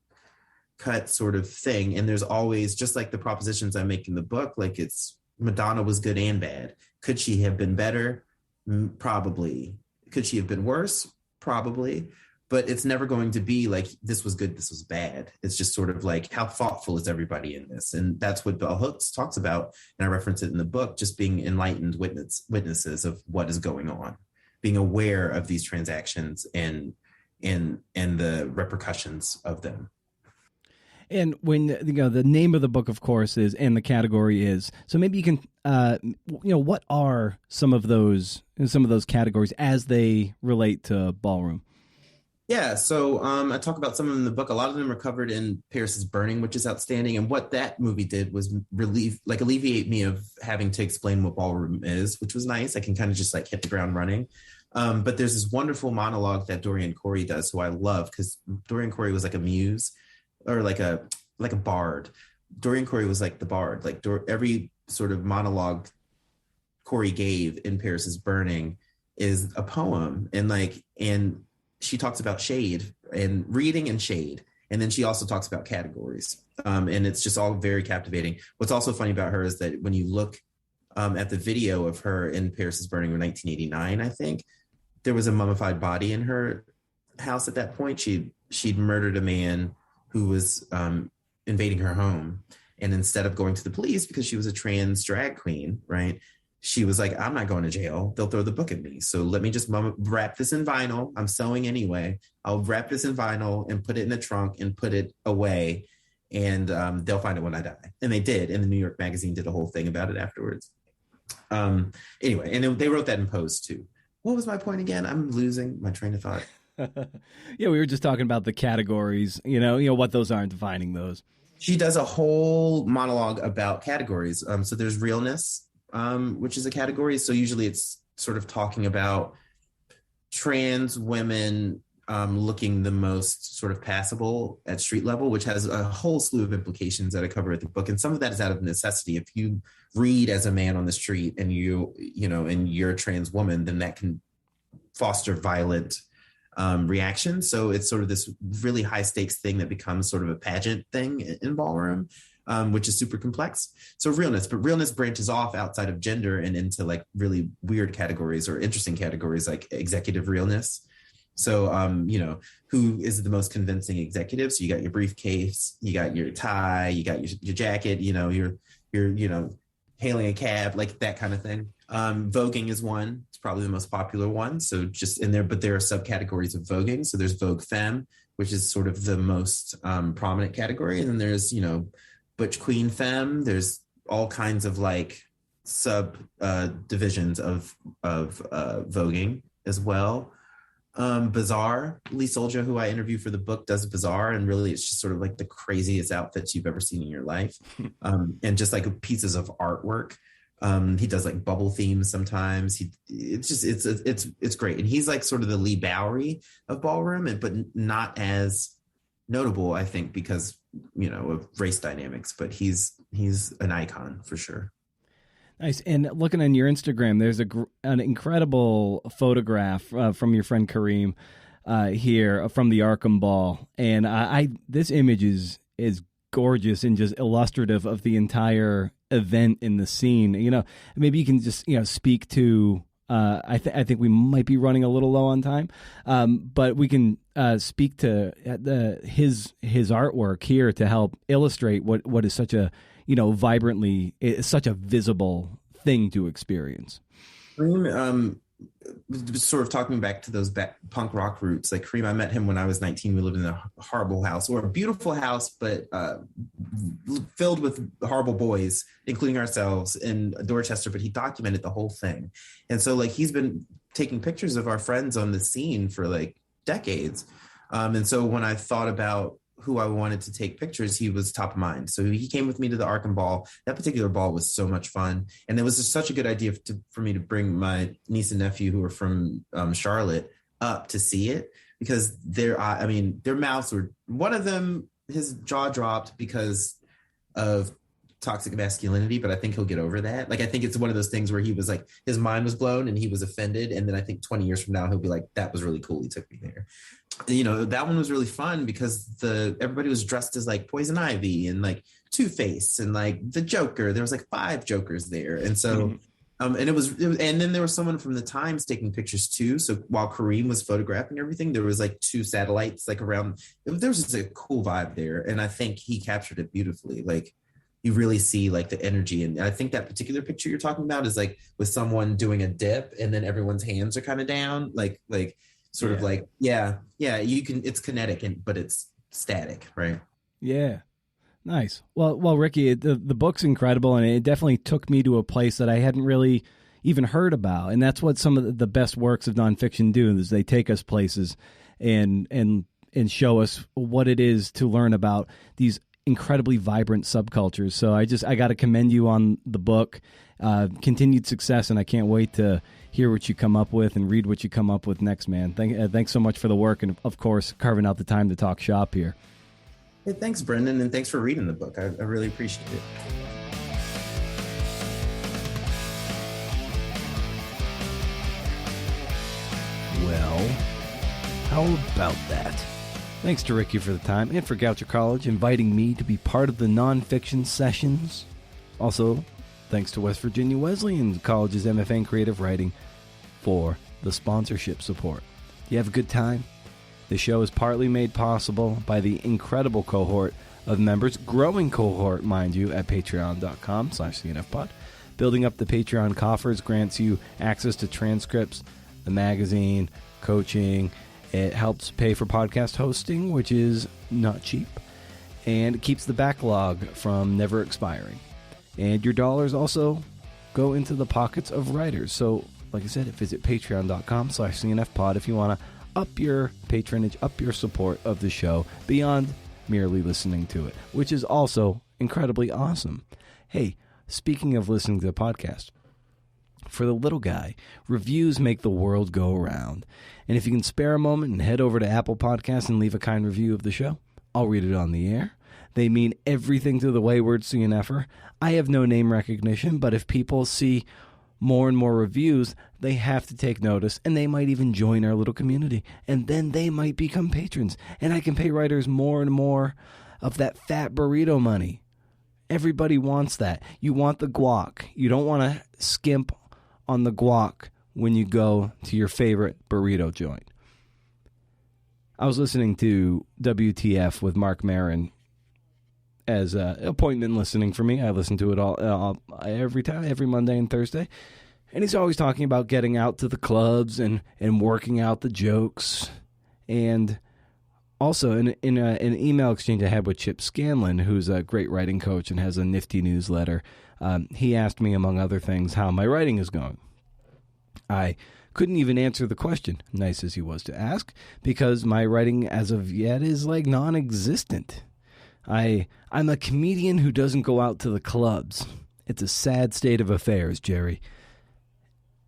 cut sort of thing. And there's always, just like the propositions I make in the book, like, it's Madonna was good and bad. Could she have been better? Probably. Could she have been worse? probably, but it's never going to be like, this was good, this was bad. It's just sort of like, how thoughtful is everybody in this? And that's what Bell Hooks talks about, and I reference it in the book, just being enlightened witnesses of what is going on, being aware of these transactions and the repercussions of them. And when, the name of the book, of course, is, and the category is, so maybe you can, what are some of those categories as they relate to ballroom? Yeah, so I talk about some of them in the book. A lot of them are covered in Paris is Burning, which is outstanding. And what that movie did was alleviate me of having to explain what ballroom is, which was nice. I can kind of just like hit the ground running. But there's this wonderful monologue that Dorian Corey does, who I love, because Dorian Corey was like a muse, or like a bard. Dorian Corey was like the bard. Like every sort of monologue Corey gave in Paris is Burning is a poem, and she talks about shade and reading and shade, and then she also talks about categories, and it's just all very captivating. What's also funny about her is that when you look at the video of her in Paris is Burning in 1989, I think there was a mummified body in her house at that point. She'd murdered a man who was invading her home. And instead of going to the police, because she was a trans drag queen, right, she was like, I'm not going to jail. They'll throw the book at me. So let me just wrap this in vinyl. I'm sewing anyway. I'll wrap this in vinyl and put it in the trunk and put it away. And they'll find it when I die. And they did. And the New York Magazine did a whole thing about it afterwards. Anyway, and they wrote that in Pose too. What was my point again? I'm losing my train of thought. Yeah, we were just talking about the categories, what those are and defining those. She does a whole monologue about categories. So there's realness, which is a category. So usually it's sort of talking about trans women looking the most sort of passable at street level, which has a whole slew of implications that I cover at the book. And some of that is out of necessity. If you read as a man on the street and and you're a trans woman, then that can foster violent reaction. So it's sort of this really high stakes thing that becomes sort of a pageant thing in ballroom, which is super complex. So realness branches off outside of gender and into like really weird categories or interesting categories like executive realness. So, who is the most convincing executive? So you got your briefcase, you got your tie, you got your jacket, you're hailing a cab, like that kind of thing. Voguing is one. It's probably the most popular one. So just in there, but there are subcategories of voguing. So there's Vogue Femme, which is sort of the most prominent category. And then there's, Butch Queen Femme. There's all kinds of like sub divisions of voguing as well. Bizarre, Lee Soldier, who I interview for the book, does Bizarre, and really it's just sort of like the craziest outfits you've ever seen in your life, and just like pieces of artwork. He does like bubble themes sometimes. It's great, and he's like sort of the Lee Bowery of ballroom, but not as notable, I think, because of race dynamics. But he's an icon for sure. Nice. And looking on your Instagram, there's an incredible photograph from your friend Kareem here from the Arkham Ball, and this image is gorgeous and just illustrative of the entire event in the scene. Maybe you can just speak to. I think we might be running a little low on time, but we can speak to his artwork here to help illustrate what is such a vibrantly, it's such a visible thing to experience. Kareem, sort of talking back to those punk rock roots, like Kareem, I met him when I was 19. We lived in a horrible house, or a beautiful house, but filled with horrible boys, including ourselves in Dorchester, but he documented the whole thing. And so like he's been taking pictures of our friends on the scene for like decades. And so when I thought about who I wanted to take pictures, he was top of mind. So he came with me to the Arkham Ball. That particular ball was so much fun. And it was just such a good idea for me to bring my niece and nephew who are from Charlotte up to see it, because their mouths were, one of them, his jaw dropped because of toxic masculinity, but I think he'll get over that. Like, I think it's one of those things where he was like, his mind was blown and he was offended. And then I think 20 years from now, he'll be like, that was really cool. He took me there. That one was really fun because everybody was dressed as like Poison Ivy and like Two-Face and like the Joker. There was like 5 Jokers there. And so And and then there was someone from the Times taking pictures too. So while Kareem was photographing everything, there was like 2 satellites like around. There was just a cool vibe there, and I think he captured it beautifully. Like you really see like the energy, and I think that particular picture you're talking about is like with someone doing a dip, and then everyone's hands are kind of down, like sort of like yeah. You can. It's kinetic, but it's static, right? Yeah. Nice. Well, Ricky, the book's incredible, and it definitely took me to a place that I hadn't really even heard about. And that's what some of the best works of nonfiction do, is they take us places and show us what it is to learn about these incredibly vibrant subcultures. So I got to commend you on the book. Continued success, and I can't wait to hear what you come up with and read what you come up with next, man. Thanks so much for the work, and of course, carving out the time to talk shop here. Hey, thanks, Brendan, and thanks for reading the book. I really appreciate it. Well, how about that? Thanks to Ricky for the time, and for Goucher College inviting me to be part of the nonfiction sessions. Also, thanks to West Virginia Wesleyan College's MFA in Creative Writing for the sponsorship support. You have a good time? The show is partly made possible by the incredible cohort of members, growing cohort, mind you, at patreon.com/cnfpod. Building up the Patreon coffers grants you access to transcripts, the magazine, coaching. It helps pay for podcast hosting, which is not cheap, and it keeps the backlog from never expiring. And your dollars also go into the pockets of writers. So, like I said, visit patreon.com/cnfpod if you want to up your patronage, up your support of the show beyond merely listening to it, which is also incredibly awesome. Hey, speaking of listening to the podcast, for the little guy, reviews make the world go around. And if you can spare a moment and head over to Apple Podcasts and leave a kind review of the show, I'll read it on the air. They mean everything to the wayward CNFer. I have no name recognition, but if people see more and more reviews, they have to take notice, and they might even join our little community, and then they might become patrons, and I can pay writers more and more of that fat burrito money. Everybody wants that. You want the guac. You don't want to skimp on the guac when you go to your favorite burrito joint. I was listening to WTF with Mark Maron as appointment listening for me. I listen to it all every Monday and Thursday. And he's always talking about getting out to the clubs and working out the jokes. And also in an email exchange I had with Chip Scanlon, who's a great writing coach and has a nifty newsletter, he asked me, among other things, how my writing is going. I couldn't even answer the question, nice as he was to ask, because my writing as of yet is like non-existent. I'm a comedian who doesn't go out to the clubs. It's a sad state of affairs, Jerry.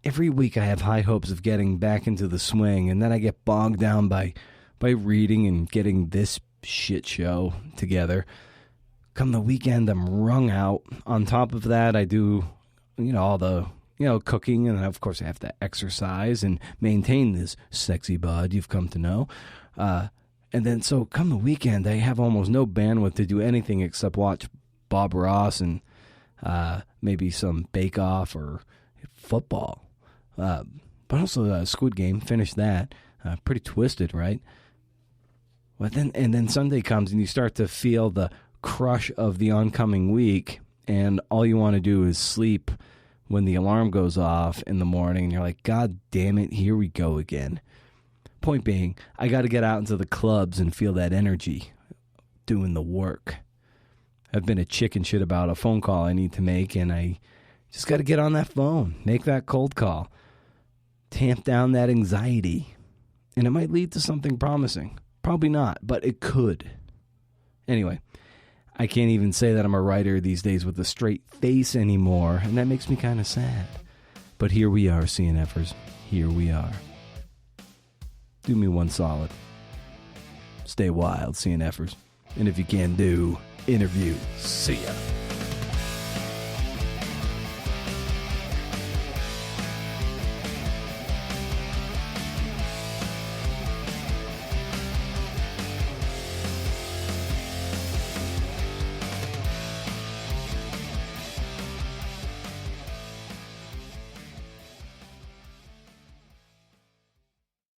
Every week I have high hopes of getting back into the swing, and then I get bogged down by reading and getting this shit show together. Come the weekend, I'm wrung out. On top of that, I do, all the, cooking, and of course I have to exercise and maintain this sexy bod you've come to know. And then, so come the weekend, I have almost no bandwidth to do anything except watch Bob Ross and maybe some Bake Off or football. But also Squid Game, finished that. Pretty twisted, right? But then Sunday comes and you start to feel the crush of the oncoming week, and all you want to do is sleep when the alarm goes off in the morning, and you're like, God damn it, here we go again. Point being, I got to get out into the clubs and feel that energy, doing the work. I've been a chicken shit about a phone call I need to make, and I just got to get on that phone, make that cold call, tamp down that anxiety, and it might lead to something promising. Probably not, but it could. Anyway, I can't even say that I'm a writer these days with a straight face anymore, and that makes me kind of sad. But here we are, CNFers. Here we are. Do me one solid. Stay wild, CNFers. And if you can do, interview. See ya.